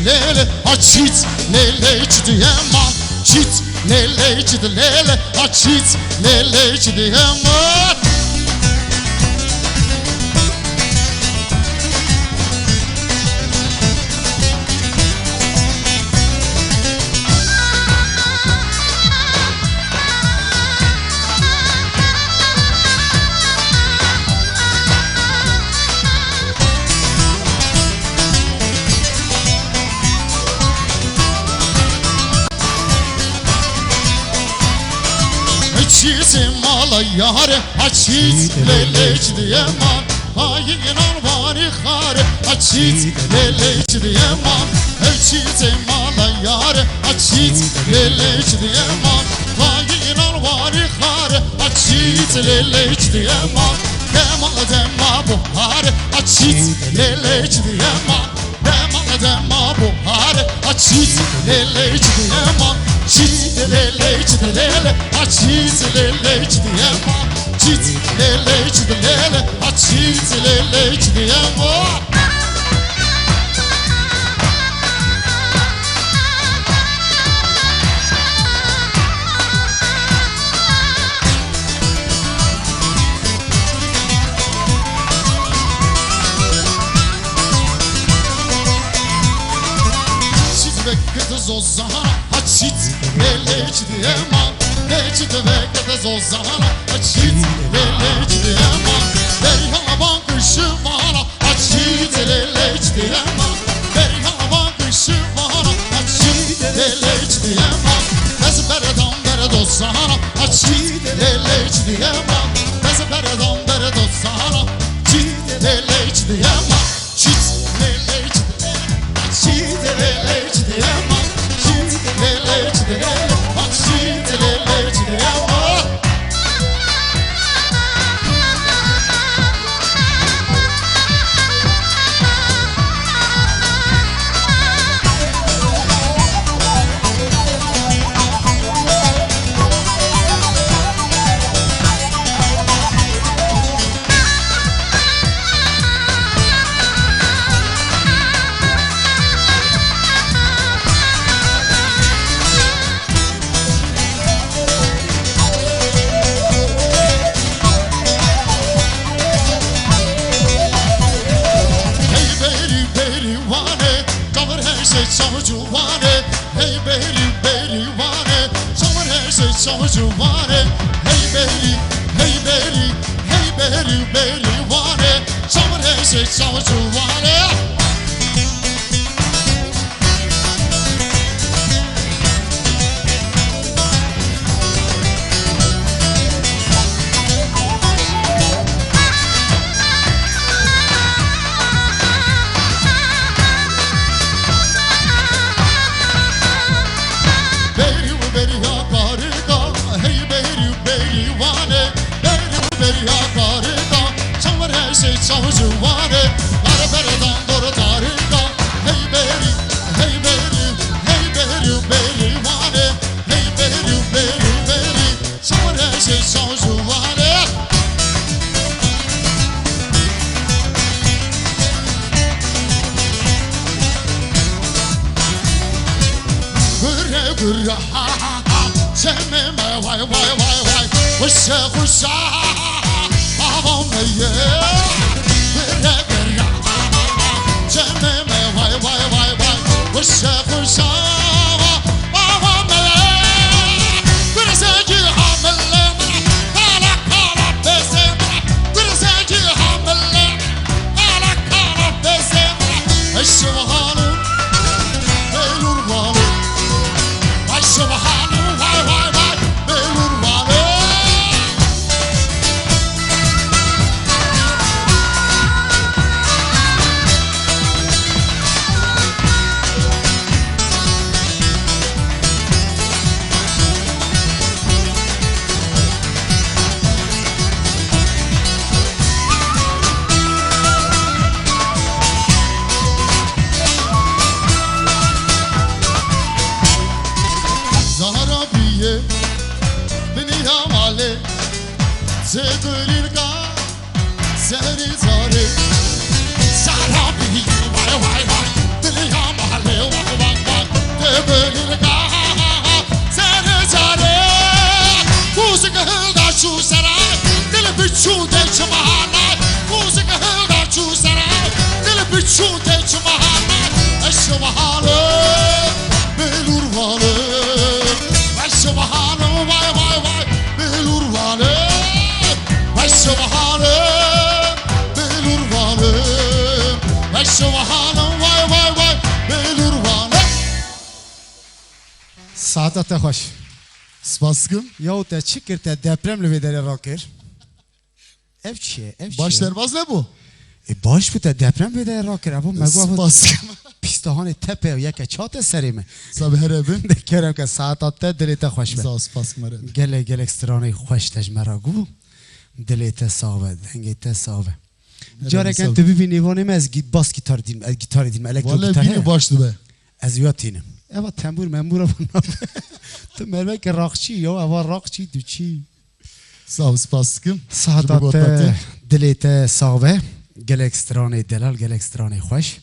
lele, açit lele çidiyemem. Çit lele çidi lele, açit lele çidiyemem. Çizim ala yare, açit leleç diyemem. Hayin arvari hare, açit leleç diyemem. Çizim ala yare, açit leleç diyemem. Hayin arvari hare, açit leleç diyemem. Dema dema bu hare, açit leleç diyemem. Dema dema bu hare, açit leleç diyemem. Çit lele çit lele, açit lele çit diyemem. Çit lele çit lele, açit lele çit diyemem. Çit ve kız o zaman. Açit leleç diyemem. Leçit ve kız o zaman. Açit leleç diyemem. Derya bakışı bana, açit leleç diyemem. Derya bakışı bana, açit leleç diyemem. Ezberden beri dostana, açit leleç diyemem. Ezberden beri dostana, açit leleç diyemem. Çit leleç diyemem. Açit leleç diyemem. Leleç diyemem, açit leleç diyemem. Çavucuvane, hey beri beri vane, çamur her şey çavucuvane, hey beri hey beri hey beri beri vane, çamur her şey çavucuvane. Çavucuvane, araberden doğru tarika. Hey beri, hey beri, hey beri, beri vane. Hey beri, beri, beri, çamur her şey çavucuvane. Gürre gürre ha ha ha, sevmeme vay vay vay vay. Kuşa kuşa ha ha ha, avam ye. Cenneme vay vay vay vay, kuşa kuşa babam beye. Kırıcı hamile, kala kala beze. Kırıcı hamile, kala kala beze. Eşvahanım, belur valı. Eşvahanım vay vay vay, belur valı. ساعت خوش سپاس کم یا تا چی کرد دپرم لوی داره را کرد اف چیه باش درباز نبو باش بود دپرم لوی داره را کرد ابو مگو سپاس کم پیستهان تپه و یک چات سریمه سبه ربن دکرم که ساعت دلیت خوش به سپاس کم ربن گل اکسترانه خوش تجمرا گو دلیت ساوه دنگیت ساوه جاره کن تو ببینی وانیم از باس گیتار دیم از گیتار دیم الکترو والا گیتار بینی باش تو به از یاتینم اما تنبور ممبور تو مروه که راقچی یا اما راقچی دو چی سپاس کم ساعت دلیت ساوه گل اکسترانه دلال گل اکسترانه خوش